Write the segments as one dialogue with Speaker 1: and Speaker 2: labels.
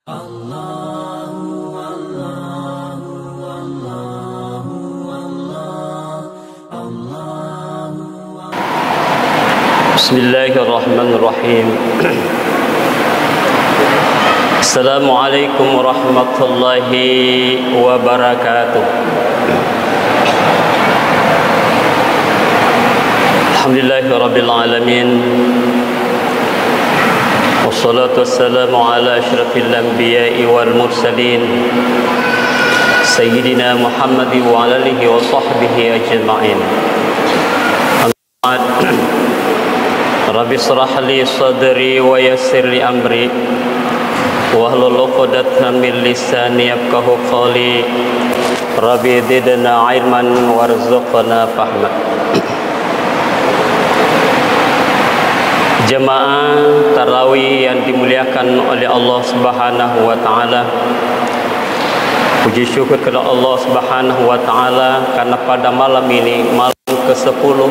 Speaker 1: Bismillahirrahmanirrahim. Assalamualaikum warahmatullahi wabarakatuh. Alhamdulillahirabbil alamin. Wassalatu wassalamu ala asyrafil anbiya'i wal mursalin sayyidina Muhammadin wa alihi wa sahbihi ajma'in. Rabbi shrah li sadri wa yassir li amri wahlul 'uqdatam min lisani yafqahu qawli. Rabbi zidna ilman warzuqna fahma. Jemaah tarawih yang dimuliakan oleh Allah Subhanahu wa taala. Puji syukur kepada Allah Subhanahu wa taala karena pada malam ini, malam ke-10,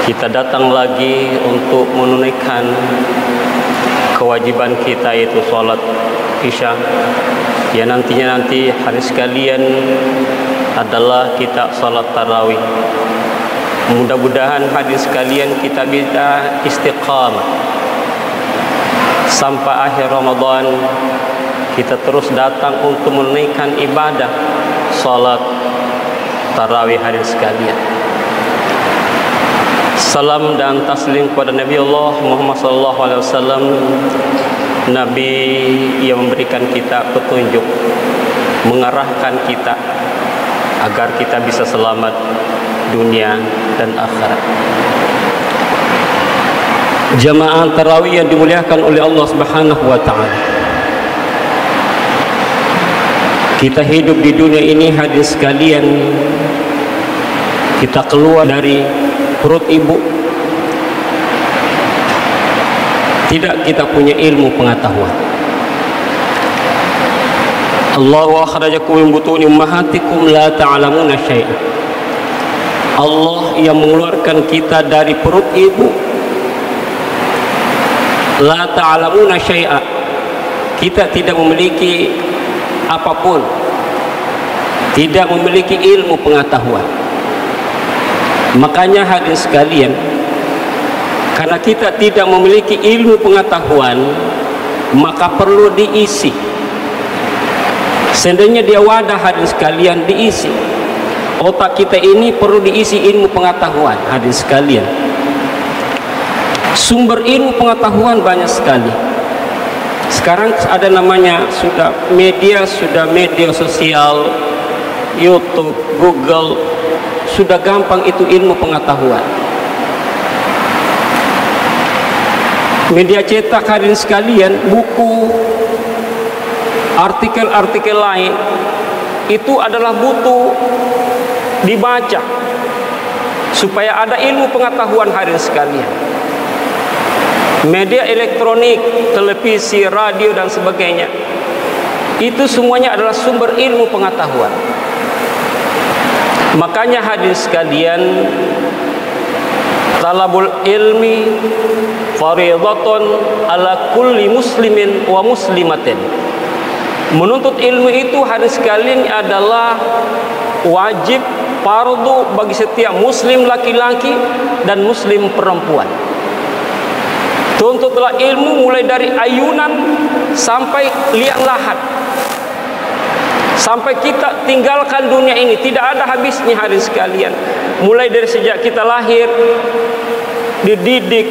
Speaker 1: kita datang lagi untuk menunaikan kewajiban kita, yaitu sholat isya. Ya, nantinya hari sekalian adalah kita sholat tarawih. Mudah-mudahan hari sekalian kita bisa istiqamah sampai akhir Ramadan. Kita terus datang untuk menunaikan ibadah sholat tarawih hari sekalian. Salam dan taslim kepada Nabi Allah Muhammad SAW, Nabi yang memberikan kita petunjuk, mengarahkan kita agar kita bisa selamat dunia dan akhirat. Jamaah tarawih yang dimuliakan oleh Allah Subhanahu wa taala. Kita hidup di dunia ini hadirin sekalian, kita keluar dari perut ibu, tidak kita punya ilmu pengetahuan. Allahu akhrajakum min butuni ummahatikum la ta'lamuna syai'an. Allah yang mengeluarkan kita dari perut ibu, la ta'lamuna syai'a, kita tidak memiliki apapun, tidak memiliki ilmu pengetahuan. Makanya hadirin sekalian, karena kita tidak memiliki ilmu pengetahuan, maka perlu diisi. Seandainya dia wadah hadirin sekalian diisi, otak kita ini perlu diisi ilmu pengetahuan. Hadirin sekalian, sumber ilmu pengetahuan banyak sekali. Sekarang ada namanya sudah media sosial, YouTube, Google, sudah gampang itu ilmu pengetahuan. Media cetak hadirin sekalian, buku, artikel-artikel lain itu adalah butuh dibaca supaya ada ilmu pengetahuan hadirin sekalian. Media elektronik, televisi, radio dan sebagainya, itu semuanya adalah sumber ilmu pengetahuan. Makanya hadirin sekalian, talabul ilmi fardhatun ala kulli muslimin wa muslimatin. Menuntut ilmu itu hadirin sekalian adalah wajib, fardu bagi setiap muslim laki-laki dan muslim perempuan. Tuntutlah ilmu mulai dari ayunan sampai liang lahat, sampai kita tinggalkan dunia ini, tidak ada habisnya hadirin sekalian. Mulai dari sejak kita lahir, dididik,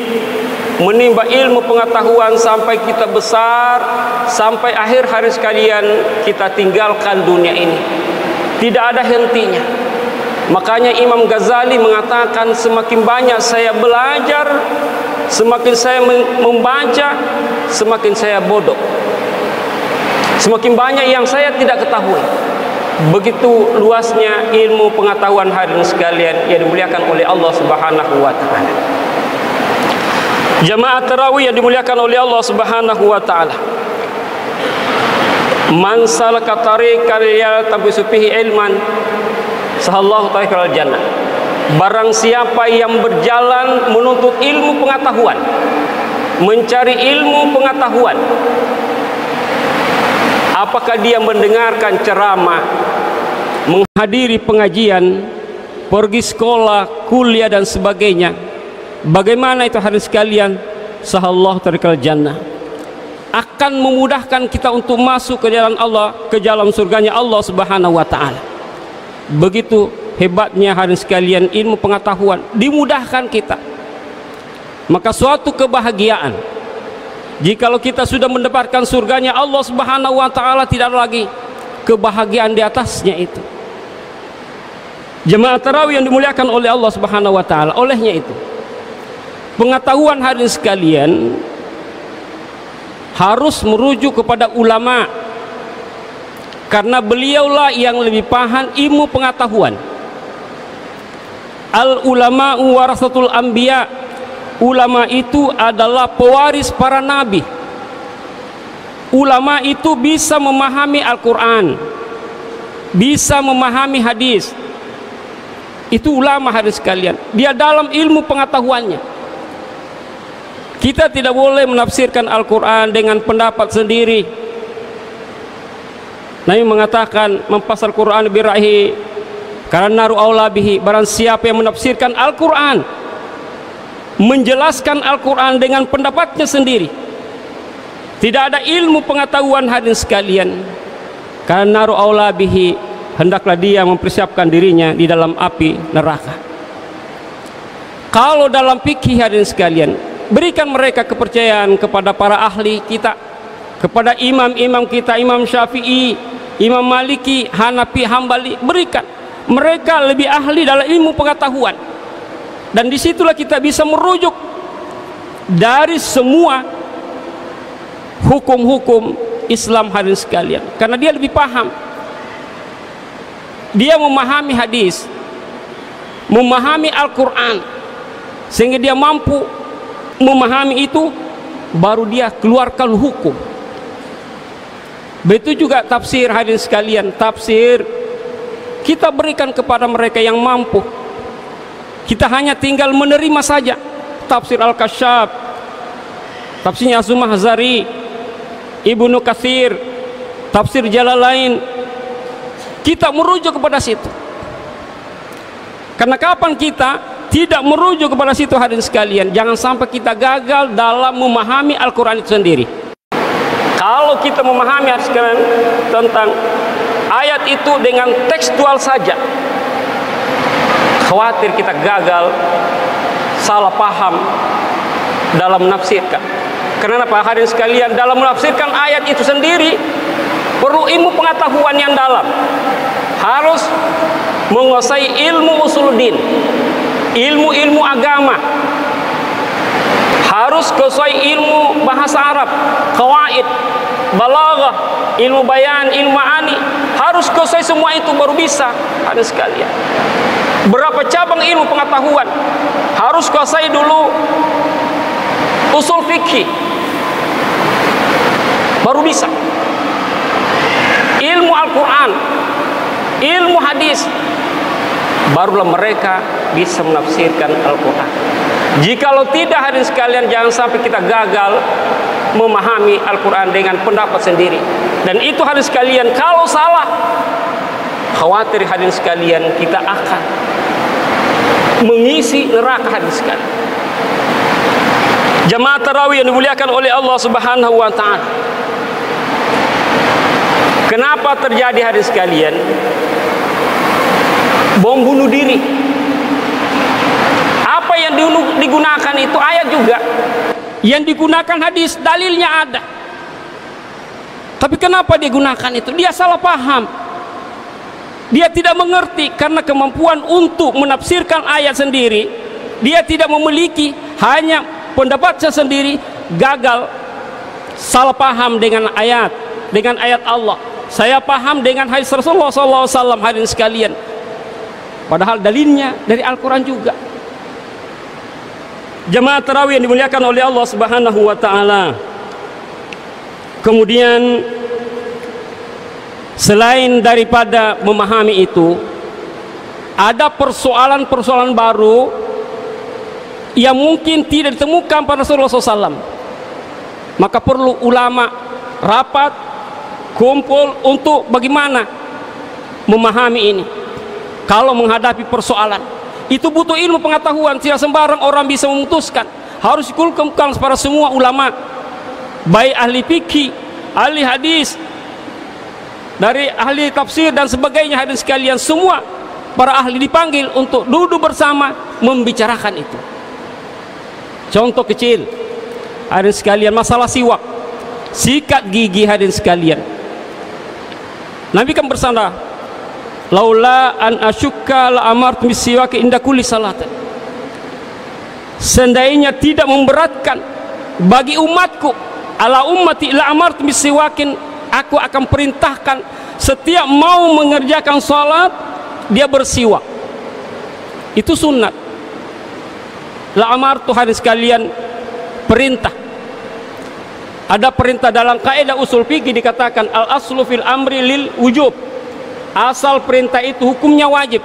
Speaker 1: menimba ilmu pengetahuan sampai kita besar, sampai akhir hari sekalian kita tinggalkan dunia ini, tidak ada hentinya. Makanya Imam Ghazali mengatakan, semakin banyak saya belajar, semakin saya membaca, semakin saya bodoh. Semakin banyak yang saya tidak ketahui. Begitu luasnya ilmu pengetahuan hadirin sekalian yang dimuliakan oleh Allah Subhanahu wa taala. Jamaah tarawih yang dimuliakan oleh Allah Subhanahu wa taala. Man salaka tariqan yaltabisu fihi ilman sahallahu tariqal jannah. Barang siapa yang berjalan menuntut ilmu pengetahuan, mencari ilmu pengetahuan, Apakah dia mendengarkan ceramah, menghadiri pengajian, pergi sekolah, kuliah dan sebagainya? Bagaimana itu hadirin sekalian? Sahallahu tarikal jannah. Akan memudahkan kita untuk masuk ke jalan Allah, ke dalam surganya Allah Subhanahu wa taala. Begitu hebatnya hadirin sekalian ilmu pengetahuan, dimudahkan kita. Maka suatu kebahagiaan jikalau kita sudah mendapatkan surganya Allah Subhanahu wa taala, tidak ada lagi kebahagiaan di atasnya itu. Jemaah tarawih yang dimuliakan oleh Allah Subhanahu wa taala, olehnya itu pengetahuan hadirin sekalian harus merujuk kepada ulama, karena beliaulah yang lebih paham ilmu pengetahuan. Al ulama'u warasatul anbiya. Ulama itu adalah pewaris para nabi. Ulama itu bisa memahami Al-Quran, bisa memahami hadis. Itu ulama hadirin sekalian. Dia dalam ilmu pengetahuannya. Kita tidak boleh menafsirkan Al-Quran dengan pendapat sendiri. Nabi mengatakan, "Mempasal Quran birahi karena naru aula bihi." Barang siapa yang menafsirkan Al-Quran, menjelaskan Al-Quran dengan pendapatnya sendiri, tidak ada ilmu pengetahuan hadirin sekalian, karena naru aula bihi, hendaklah dia mempersiapkan dirinya di dalam api neraka. Kalau dalam fikih hadirin sekalian, berikan mereka kepercayaan kepada para ahli kita, kepada imam-imam kita, Imam Syafi'i, Imam Maliki, Hanafi, Hambali. Berikan mereka lebih ahli dalam ilmu pengetahuan, dan disitulah kita bisa merujuk dari semua hukum-hukum Islam hadirin sekalian, karena dia lebih paham. Dia memahami hadis, memahami Al-Quran, sehingga dia mampu memahami itu, baru dia keluarkan hukum. Begitu juga tafsir hadirin sekalian. Tafsir kita berikan kepada mereka yang mampu. Kita hanya tinggal menerima saja. Tafsir Al-Kasyaf, tafsirnya Az-Zumahzari, Ibnu Katsir, tafsir Jalalain, kita merujuk kepada situ. Karena kapan kita tidak merujuk kepada situ hadirin sekalian, jangan sampai kita gagal dalam memahami Al-Quran itu sendiri. Kalau kita memahami sekalian tentang ayat itu dengan tekstual saja, khawatir kita gagal, salah paham dalam menafsirkan. Kenapa hadirin sekalian? Dalam menafsirkan ayat itu sendiri perlu ilmu pengetahuan yang dalam. Harus menguasai ilmu usuluddin, ilmu-ilmu agama. Harus kuasai ilmu bahasa Arab, qawaid, balaghah, ilmu bayan, ilmu ma'ani. Harus kuasai semua itu baru bisa hadirin sekalian. Berapa cabang ilmu pengetahuan? Harus kuasai dulu usul fikih, baru bisa. Ilmu Al-Quran, ilmu hadis, barulah mereka bisa menafsirkan Al-Quran. Jikalau tidak hadirin sekalian, jangan sampai kita gagal memahami Al-Quran dengan pendapat sendiri. Dan itu hadirin sekalian, kalau salah, khawatir hadirin sekalian kita akan mengisi neraka hadirin sekalian. Jemaah tarawih yang dimuliakan oleh Allah Subhanahu wa taala. Kenapa terjadi hadirin sekalian bom bunuh diri? Apa yang digunakan itu ayat juga, yang digunakan hadis, dalilnya ada. Tapi kenapa dia gunakan itu? Dia salah paham. Dia tidak mengerti, karena kemampuan untuk menafsirkan ayat sendiri dia tidak memiliki, hanya pendapatnya sendiri, gagal, salah paham dengan ayat Allah. Saya paham dengan hadis Rasulullah SAW hadirin sekalian, padahal dalilnya dari Al-Quran juga. Jemaah tarawih yang dimuliakan oleh Allah Subhanahu wa taala. Kemudian selain daripada memahami itu, ada persoalan-persoalan baru yang mungkin tidak ditemukan pada Rasulullah SAW. Maka perlu ulama rapat kumpul untuk bagaimana memahami ini. Kalau menghadapi persoalan itu butuh ilmu pengetahuan, tidak sembarang orang bisa memutuskan. Harus dikumpulkan para semua ulama, baik ahli fikih, ahli hadis, dari ahli tafsir dan sebagainya. Hadirin sekalian, semua para ahli dipanggil untuk duduk bersama membicarakan itu. Contoh kecil, hadirin sekalian, masalah siwak, sikat gigi. Hadirin sekalian, Nabi kan bersabda, laula an asyukka la amartu bisiwak inda kulli salat. Seandainya tidak memberatkan bagi umatku, ala ummati la amartu bisiwakin, aku akan perintahkan setiap mau mengerjakan salat dia bersiwak. Itu sunnat. La amartu, hadirin sekalian, perintah. Ada perintah dalam kaidah usul fikih dikatakan al aslu fil amri lil wujub. Asal perintah itu hukumnya wajib.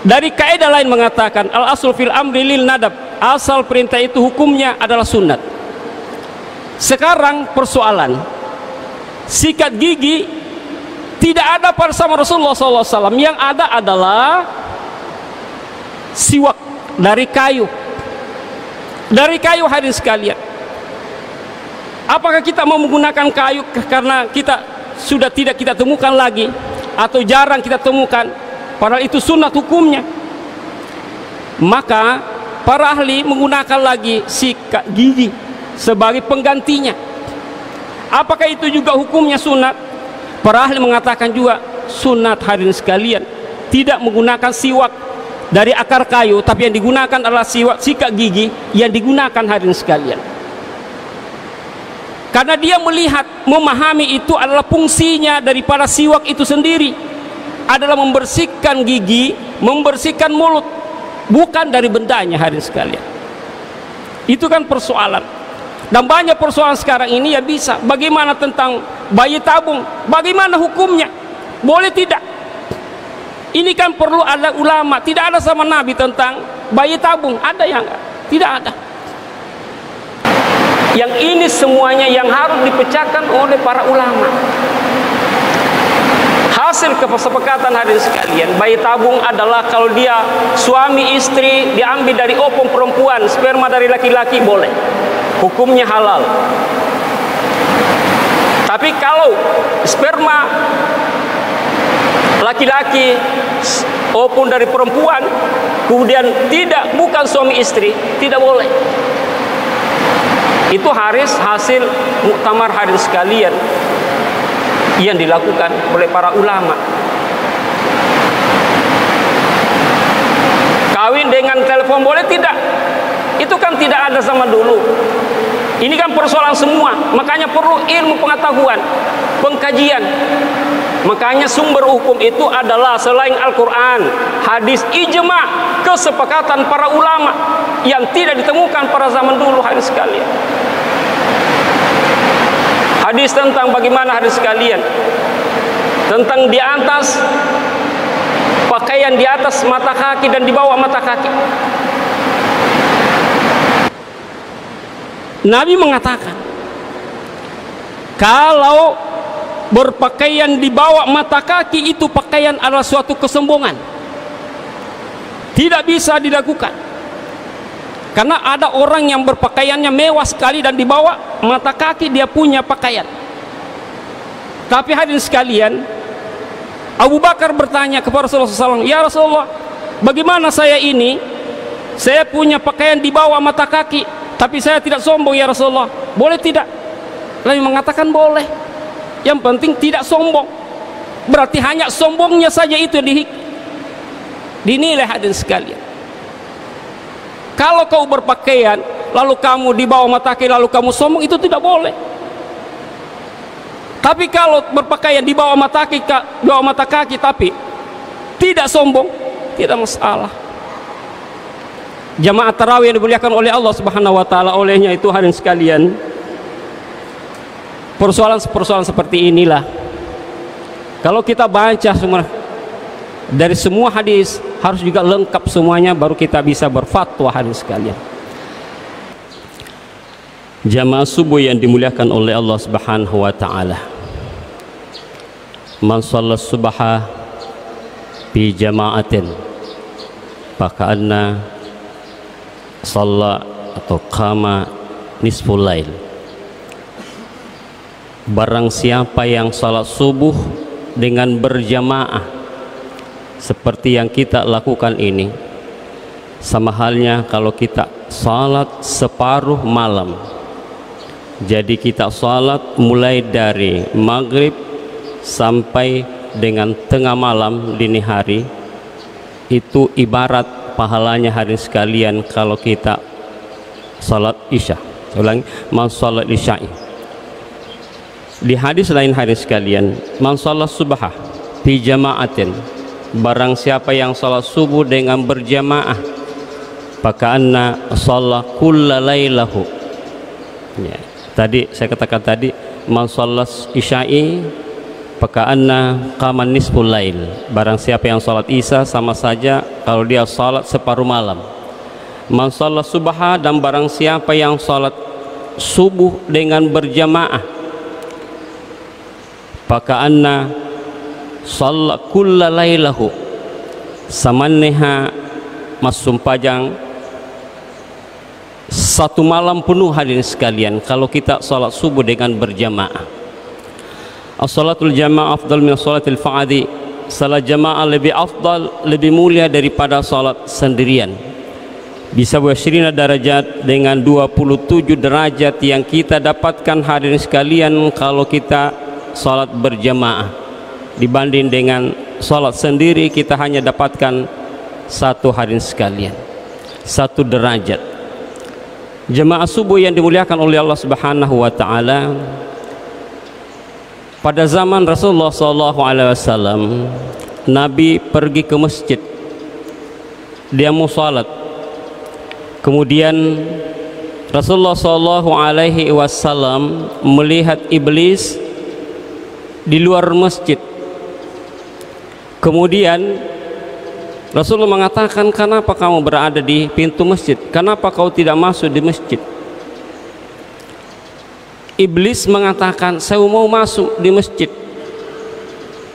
Speaker 1: Dari kaidah lain mengatakan al aslu fil amri lil nadab. Asal perintah itu hukumnya adalah sunat. Sekarang persoalan sikat gigi tidak ada pada zaman Rasulullah SAW. Yang ada adalah siwak dari kayu. Dari kayu, hadirin sekalian. Apakah kita mau menggunakan kayu karena kita sudah tidak kita temukan lagi, atau jarang kita temukan, padahal itu sunat hukumnya? Maka para ahli menggunakan lagi sikat gigi sebagai penggantinya. Apakah itu juga hukumnya sunat? Para ahli mengatakan juga sunat, hadirin sekalian. Tidak menggunakan siwak dari akar kayu, tapi yang digunakan adalah sikat gigi yang digunakan, hadirin sekalian. Karena dia melihat, memahami itu adalah fungsinya daripada siwak itu sendiri adalah membersihkan gigi, membersihkan mulut, bukan dari bendanya, hadirin sekalian. Itu kan persoalan. Dan banyak persoalan sekarang ini ya bisa. Bagaimana tentang bayi tabung? Bagaimana hukumnya? Boleh tidak? Ini kan perlu ada ulama. Tidak ada sama Nabi tentang bayi tabung. Ada yang enggak? Tidak ada. Yang ini semuanya yang harus dipecahkan oleh para ulama. Hasil kesepakatan, hadirin sekalian, bayi tabung adalah kalau dia suami istri diambil dari opung perempuan, sperma dari laki-laki, boleh, hukumnya halal. Tapi kalau sperma laki-laki, opung dari perempuan, kemudian bukan suami istri, tidak boleh. Itu hasil muktamar, hadirin sekalian, yang dilakukan oleh para ulama. Kawin dengan telepon boleh tidak? Itu kan tidak ada zaman dulu. Ini kan persoalan semua. Makanya perlu ilmu pengetahuan, pengkajian. Makanya sumber hukum itu adalah selain Al-Quran, hadis, ijma', kesepakatan para ulama yang tidak ditemukan pada zaman dulu, hadirin sekalian. Hadis tentang bagaimana, hadirin sekalian, tentang di atas pakaian, di atas mata kaki dan di bawah mata kaki. Nabi mengatakan kalau berpakaian di bawah mata kaki itu pakaian adalah suatu kesombongan, tidak bisa dilakukan. Karena ada orang yang berpakaiannya mewah sekali dan di bawah mata kaki dia punya pakaian. Tapi hadirin sekalian, Abu Bakar bertanya kepada Rasulullah SAW, ya Rasulullah, bagaimana saya ini? Saya punya pakaian di bawah mata kaki, tapi saya tidak sombong ya Rasulullah, boleh tidak? Nabi mengatakan boleh. Yang penting tidak sombong. Berarti hanya sombongnya saja itu dinilai, hadirin sekalian. Kalau kau berpakaian lalu kamu di bawah mata kaki lalu kamu sombong, itu tidak boleh. Tapi kalau berpakaian di bawah mata kaki tapi tidak sombong, tidak masalah. Jamaah tarawih yang dimuliakan oleh Allah Subhanahu wa taala, olehnya itu hadirin sekalian, persoalan seperti inilah kalau kita baca semua dari semua hadis, harus juga lengkap semuanya, baru kita bisa berfatwa, hadirin sekalian. Jamaah subuh yang dimuliakan oleh Allah Subhanahu wa taala,
Speaker 2: Man shalla subha fi jama'atin faka'anna shalla atau qama nisful lail. Barang siapa yang salat subuh dengan berjamaah seperti yang kita lakukan ini, sama halnya kalau kita salat separuh malam. Jadi kita salat mulai dari maghrib sampai dengan tengah malam dini hari, itu ibarat pahalanya hari sekalian kalau kita salat isya. Ulangi, man salat isya'i. Di hadis lain hari sekalian, man salat subha fi jama'atin, barang siapa yang salat subuh dengan berjamaah, faka'anna shalla kulla lailahu. Ya, tadi saya katakan tadi, man salat isya'i faka'anna qama nisful lail. Barang siapa yang salat isya sama saja kalau dia salat separuh malam. Man salat subha, dan barang siapa yang salat subuh dengan berjamaah, faka'anna shalla kulla lailahu, samanneha masum pajang satu malam penuh hadirin sekalian kalau kita salat subuh dengan berjamaah. As-salatul jamaah afdal min salatil fa'adi. Salat jamaah lebih afdal, lebih mulia daripada salat sendirian. Bisa bersirina darajat, dengan 27 derajat yang kita dapatkan hadirin sekalian kalau kita salat berjamaah, dibanding dengan salat sendiri kita hanya dapatkan satu hadirin sekalian, satu derajat. Jamaah subuh yang dimuliakan oleh Allah Subhanahu wa taala, pada zaman Rasulullah SAW, Nabi pergi ke masjid, dia mau salat, kemudian Rasulullah SAW melihat iblis di luar masjid. Kemudian Rasulullah mengatakan, kenapa kamu berada di pintu masjid? Kenapa kau tidak masuk di masjid? Iblis mengatakan, saya mau masuk di masjid,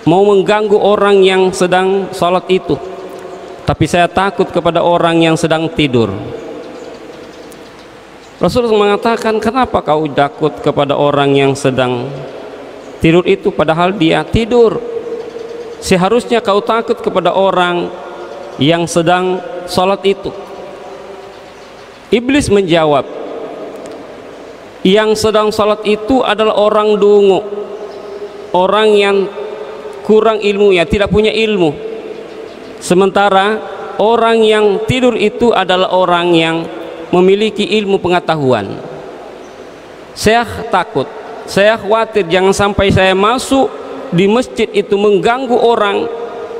Speaker 2: mau mengganggu orang yang sedang salat itu, tapi saya takut kepada orang yang sedang tidur. Rasulullah mengatakan, kenapa kau takut kepada orang yang sedang tidur itu padahal dia tidur? Seharusnya kau takut kepada orang yang sedang salat itu. Iblis menjawab, yang sedang salat itu adalah orang dungu, orang yang kurang ilmunya, tidak punya ilmu. Sementara orang yang tidur itu adalah orang yang memiliki ilmu pengetahuan. Saya takut, saya khawatir jangan sampai saya masuk di masjid itu mengganggu orang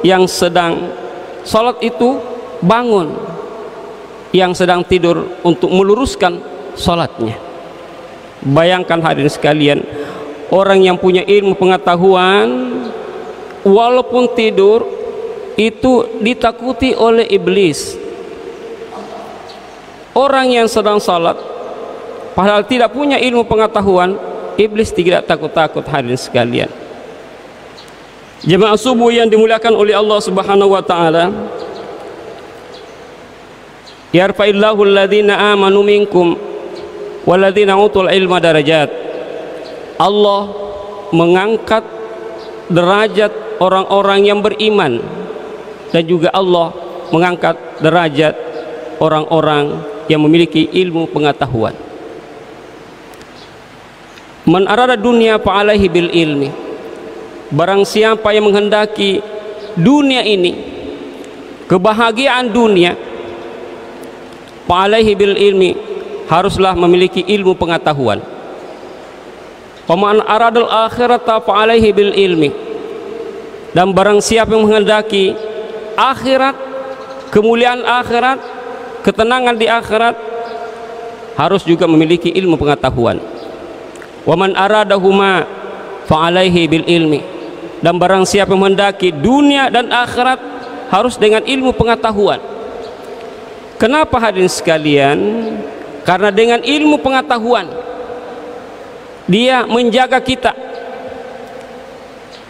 Speaker 2: yang sedang salat itu bangun, yang sedang tidur, untuk meluruskan salatnya. Bayangkan hadirin sekalian, orang yang punya ilmu pengetahuan walaupun tidur itu ditakuti oleh iblis. Orang yang sedang salat padahal tidak punya ilmu pengetahuan, iblis tidak takut-takut hadirin sekalian. Jemaah subuh yang dimuliakan oleh Allah Subhanahu wa taala, yarfa'illahu alladhina amanu minkum walladhina utul ilma darajat. Allah mengangkat derajat orang-orang yang beriman, dan juga Allah mengangkat derajat orang-orang yang memiliki ilmu pengetahuan. Man arada dunya fa'alaihi bil ilmi. Barang siapa yang menghendaki dunia ini, kebahagiaan dunia, fa'alaihi bil ilmi, haruslah memiliki ilmu pengetahuan. Wa man aradal akhirata fa'alaihi bil ilmi. Dan barang siapa yang menghendaki akhirat, kemuliaan akhirat, ketenangan di akhirat, harus juga memiliki ilmu pengetahuan. Wa man aradahuma fa'alaihi bil ilmi. Dan barang siapa yang menghendaki dunia dan akhirat, harus dengan ilmu pengetahuan. Kenapa hadirin sekalian? Karena dengan ilmu pengetahuan dia menjaga kita.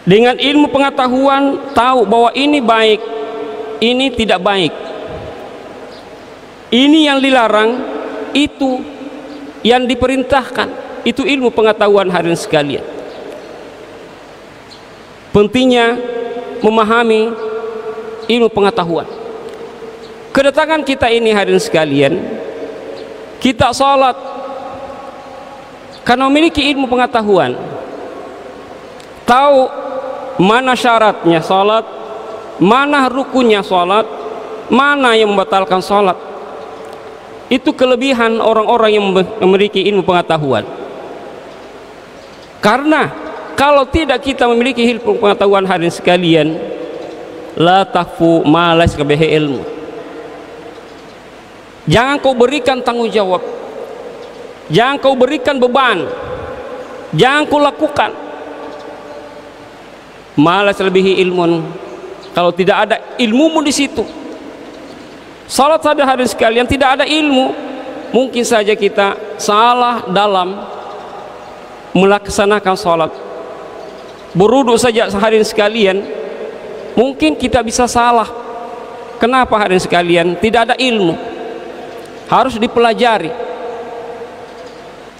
Speaker 1: Dengan ilmu pengetahuan tahu bahwa ini baik, ini tidak baik, ini yang dilarang, itu yang diperintahkan. Itu ilmu pengetahuan hadirin sekalian. Pentingnya memahami ilmu pengetahuan. Kedatangan kita ini hadirin sekalian, kita salat karena memiliki ilmu pengetahuan, tahu mana syaratnya salat, mana rukunnya salat, mana yang membatalkan salat. Itu kelebihan orang-orang yang memiliki ilmu pengetahuan. Karena kalau tidak kita memiliki ilmu pengetahuan hadirin sekalian, la takfu ma laysa bihi ilmu. Jangan kau berikan tanggung jawab, jangan kau berikan beban, jangan kau lakukan malas lebih ilmu kalau tidak ada ilmumu di situ. Salat saja hadirin sekalian, tidak ada ilmu, mungkin saja kita salah dalam melaksanakan salat. Berwudu saja hadirin sekalian, mungkin kita bisa salah. Kenapa hadirin sekalian? Tidak ada ilmu, harus dipelajari.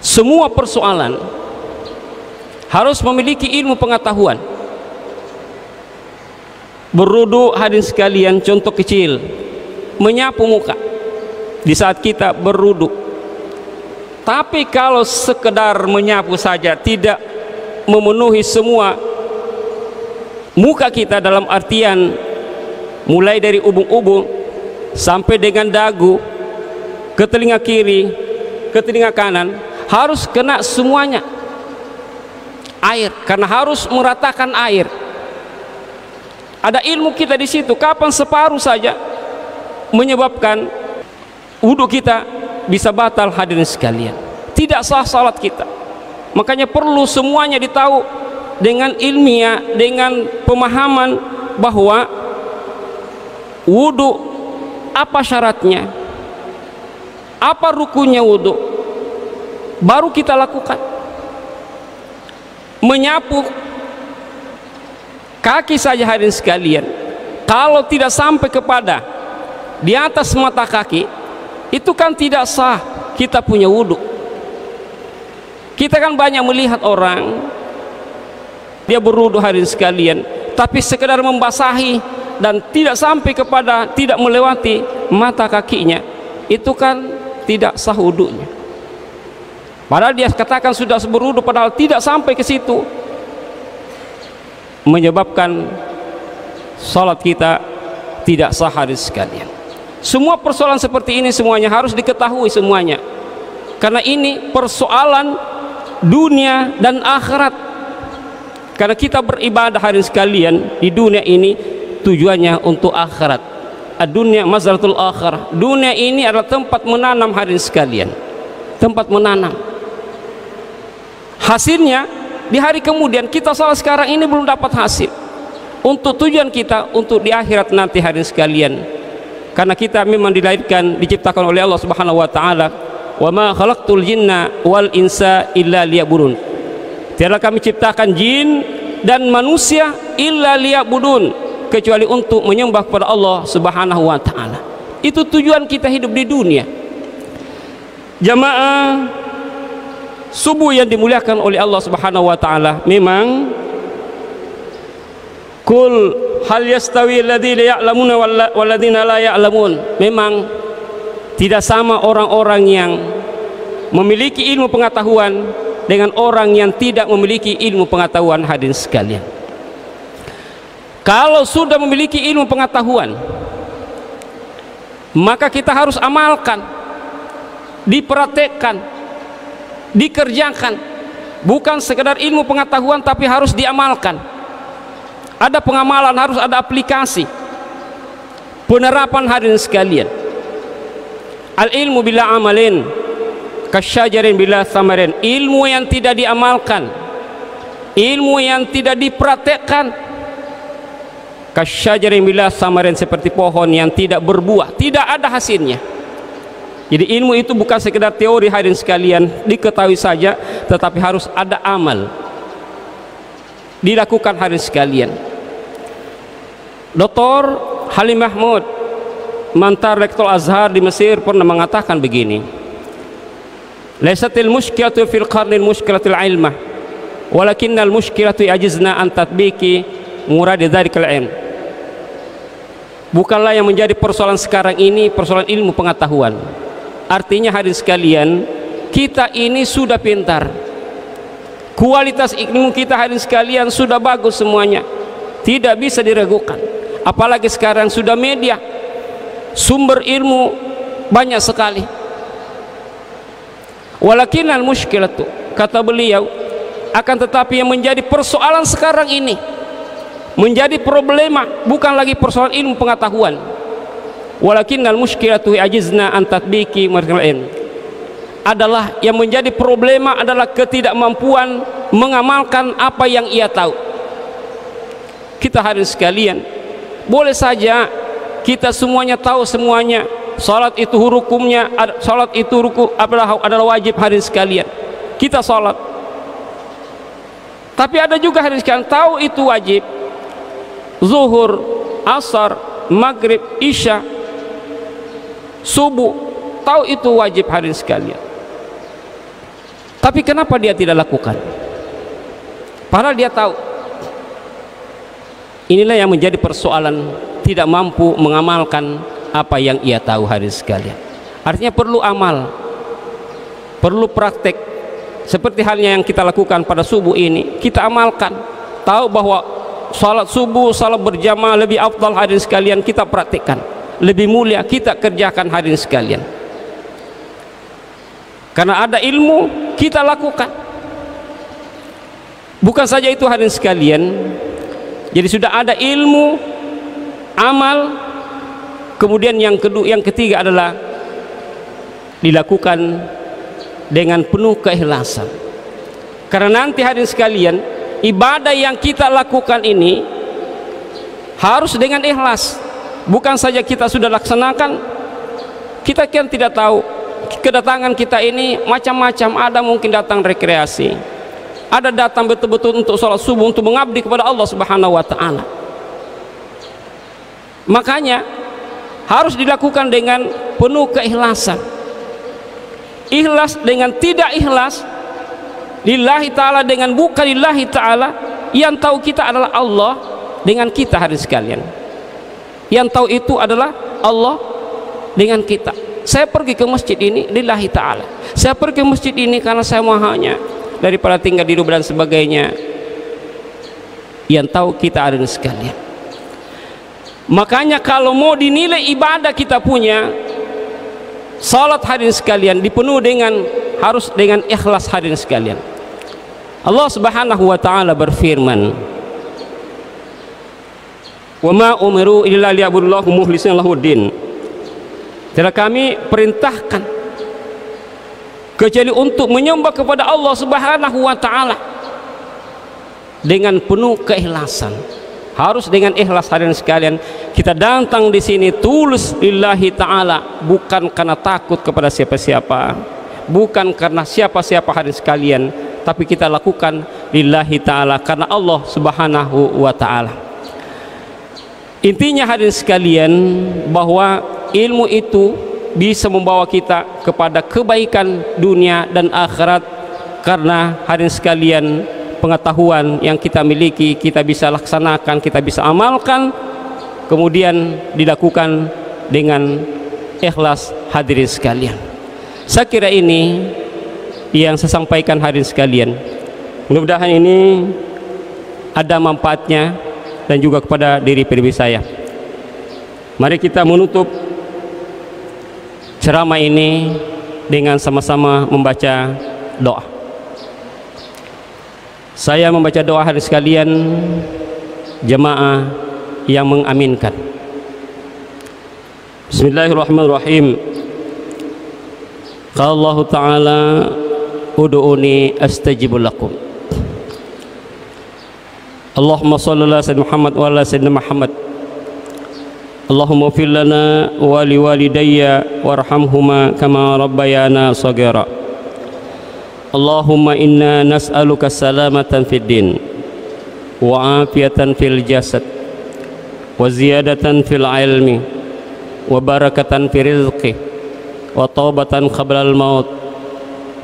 Speaker 1: Semua persoalan harus memiliki ilmu pengetahuan. Berwudu hadirin sekalian, contoh kecil, menyapu muka di saat kita berwudu. Tapi kalau sekedar menyapu saja, tidak memenuhi semua muka kita, dalam artian mulai dari ubung-ubung sampai dengan dagu, ke telinga kiri, ke telinga kanan, harus kena semuanya air, karena harus meratakan air. Ada ilmu kita di situ. Kapan separuh saja menyebabkan wudhu kita bisa batal hadirin sekalian, tidak sah salat kita. Makanya perlu semuanya ditahu dengan ilmiah, dengan pemahaman bahwa wudhu apa syaratnya, apa rukunnya wudhu, baru kita lakukan. Menyapu kaki saja hadirin sekalian, kalau tidak sampai kepada di atas mata kaki, itu kan tidak sah kita punya wudhu. Kita kan banyak melihat orang dia berwudhu hadirin sekalian, tapi sekedar membasahi dan tidak sampai kepada, tidak melewati mata kakinya, itu kan tidak sah wudhunya. Padahal dia katakan sudah berwudhu, padahal tidak sampai ke situ, menyebabkan salat kita tidak sah hadirin sekalian. Semua persoalan seperti ini semuanya harus diketahui semuanya, karena ini persoalan dunia dan akhirat. Karena kita beribadah hadirin sekalian di dunia ini tujuannya untuk akhirat. Ad-dunya mazratul akhirah. Dunia ini adalah tempat menanam hadirin sekalian, tempat menanam. Hasilnya di hari kemudian, kita salat sekarang ini belum dapat hasil untuk tujuan kita untuk di akhirat nanti hadirin sekalian. Karena kita memang dilahirkan, diciptakan oleh Allah Subhanahu wa taala, wa ma khalaqtul jinna wal insa illa liya'budun. Tiada kami ciptakan jin dan manusia illa liya'budun, kecuali untuk menyembah kepada Allah Subhanahu wa taala. Itu tujuan kita hidup di dunia. Jamaah subuh yang dimuliakan oleh Allah Subhanahu wa taala, memang kul hal yastawi alladziina ya'lamuna wal ladziina la ya'lamun. Memang tidak sama orang-orang yang memiliki ilmu pengetahuan dengan orang yang tidak memiliki ilmu pengetahuan hadirin sekalian. Kalau sudah memiliki ilmu pengetahuan, maka kita harus amalkan, dipraktekkan, dikerjakan. Bukan sekedar ilmu pengetahuan, tapi harus diamalkan. Ada pengamalan, harus ada aplikasi, penerapan hadirin sekalian. Al ilmu bila amalin kasyajarin bila samarin. Ilmu yang tidak diamalkan, ilmu yang tidak dipraktekkan, kasyajarin bila samarin, seperti pohon yang tidak berbuah, tidak ada hasilnya. Jadi ilmu itu bukan sekedar teori hadirin sekalian, diketahui saja, tetapi harus ada amal. dilakukan hadirin sekalian. Dr. Halim Mahmud, mantan rektor Azhar di Mesir, pernah mengatakan begini, laisatil mushkilatu fil qarnil mushkilatil ilmah walakinnal mushkilatu ajizna an tatbiki murad dzalikal ilm. Bukanlah yang menjadi persoalan sekarang ini persoalan ilmu pengetahuan. Artinya hadirin sekalian, kita ini sudah pintar, kualitas ilmu kita hadirin sekalian sudah bagus semuanya, tidak bisa diragukan. Apalagi sekarang sudah media, sumber ilmu banyak sekali. Walakinal mushkilatu, kata beliau, akan tetapi yang menjadi persoalan sekarang ini, menjadi problema, bukan lagi persoalan ilmu pengetahuan. Walakinnal mushkilatu ajizna an tatbiki mar'in, adalah yang menjadi problema adalah ketidakmampuan mengamalkan apa yang ia tahu. Kita hadirin sekalian, boleh saja kita semuanya tahu semuanya, salat itu hukumnya, salat itu adalah wajib hadirin sekalian. Kita salat, tapi ada juga hadirin sekalian tahu itu wajib, zuhur, asar, maghrib, isya, subuh, tahu itu wajib hadirin sekalian, tapi kenapa dia tidak lakukan? Padahal dia tahu. Inilah yang menjadi persoalan, tidak mampu mengamalkan apa yang ia tahu hadirin sekalian. Artinya perlu amal, perlu praktek, seperti halnya yang kita lakukan pada subuh ini. Kita amalkan, tahu bahwa salat subuh, salat berjamaah lebih afdal hadirin sekalian, kita praktikkan, lebih mulia, kita kerjakan hadirin sekalian. Karena ada ilmu, kita lakukan. Bukan saja itu hadirin sekalian, jadi sudah ada ilmu, amal, kemudian yang ketiga adalah dilakukan dengan penuh keikhlasan. Karena nanti hadirin sekalian, ibadah yang kita lakukan ini harus dengan ikhlas. Bukan saja kita sudah laksanakan, kita kan tidak tahu kedatangan kita ini macam-macam. Ada mungkin datang rekreasi, ada datang betul-betul untuk sholat subuh, untuk mengabdi kepada Allah Subhanahu wa ta'ala. Makanya harus dilakukan dengan penuh keikhlasan. Ikhlas dengan tidak ikhlas, lillahi ta'ala dengan bukan lillahi ta'ala, yang tahu kita adalah Allah dengan kita hadirin sekalian. Yang tahu itu adalah Allah dengan kita. Saya pergi ke masjid ini lillahi ta'ala, saya pergi ke masjid ini karena saya mahanya daripada tinggal di rumah dan sebagainya. Yang tahu kita hadirin sekalian. Makanya kalau mau dinilai ibadah kita punya, salat hadirin sekalian dipenuhi dengan, harus dengan ikhlas hadirin sekalian. Allah Subhanahu wa ta'ala berfirman, wa ma umiru illa liya'budullaha mukhlishina lahuddin. Tidak kami perintahkan kecuali untuk menyembah kepada Allah Subhanahu wa ta'ala dengan penuh keikhlasan. Harus dengan ikhlas hadirin sekalian. Kita datang di sini tulus lillahi ta'ala, bukan karena takut kepada siapa-siapa, bukan karena siapa-siapa hadirin sekalian, tapi kita lakukan lillahi ta'ala karena Allah Subhanahu wa ta'ala. Intinya hadirin sekalian, bahwa ilmu itu bisa membawa kita kepada kebaikan dunia dan akhirat. Karena hadirin sekalian, pengetahuan yang kita miliki kita bisa laksanakan, kita bisa amalkan, kemudian dilakukan dengan ikhlas hadirin sekalian. Saya kira ini yang saya sampaikan hadirin sekalian. Mudah-mudahan ini ada manfaatnya dan juga kepada diri pribadi saya. Mari kita menutup ceramah ini dengan sama-sama membaca doa. Saya membaca doa hadirin sekalian, jemaah yang mengaminkan. Bismillahirrahmanirrahim. Qala Allah Ta'ala, ud'uni astajib lakum. Allahumma shalli ala sayyidina Muhammad wa ala sayyidina Muhammad. Allahumma ighfir lana wa liwalidayya warhamhuma kama rabbayana shaghira. Allahumma inna nas'aluka salamatan fid din
Speaker 2: وعافية في الجسد وزيادة في العلم وبركة في رزقه وتوبة قبل الموت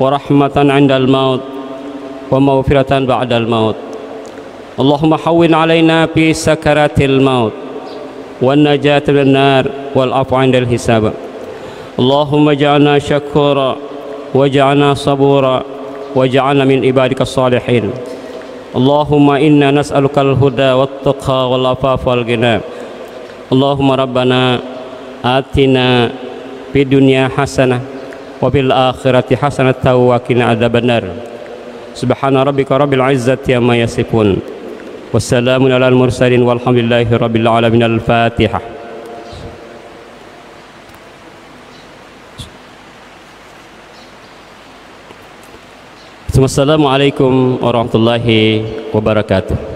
Speaker 2: ورحمة عند الموت ومغفرة بعد الموت. اللهم حون علينا في سكرات الموت والنجاة من النار والعفو عند الحساب. اللهم اجعلنا شكورا واجعلنا صبورا واجعلنا من عبادك الصالحين. اللهم إنا نسألك الهدى والتقى والعفاف والغنى. اللهم ربنا آتنا في الدنيا حسنة وفي الآخرة حسنة وقنا عذاب النار. سبحان ربك رب العزة عما يصفون والسلام على المرسلين والحمد لله رب العالمين. الفاتحة. Assalamualaikum warahmatullahi wabarakatuh.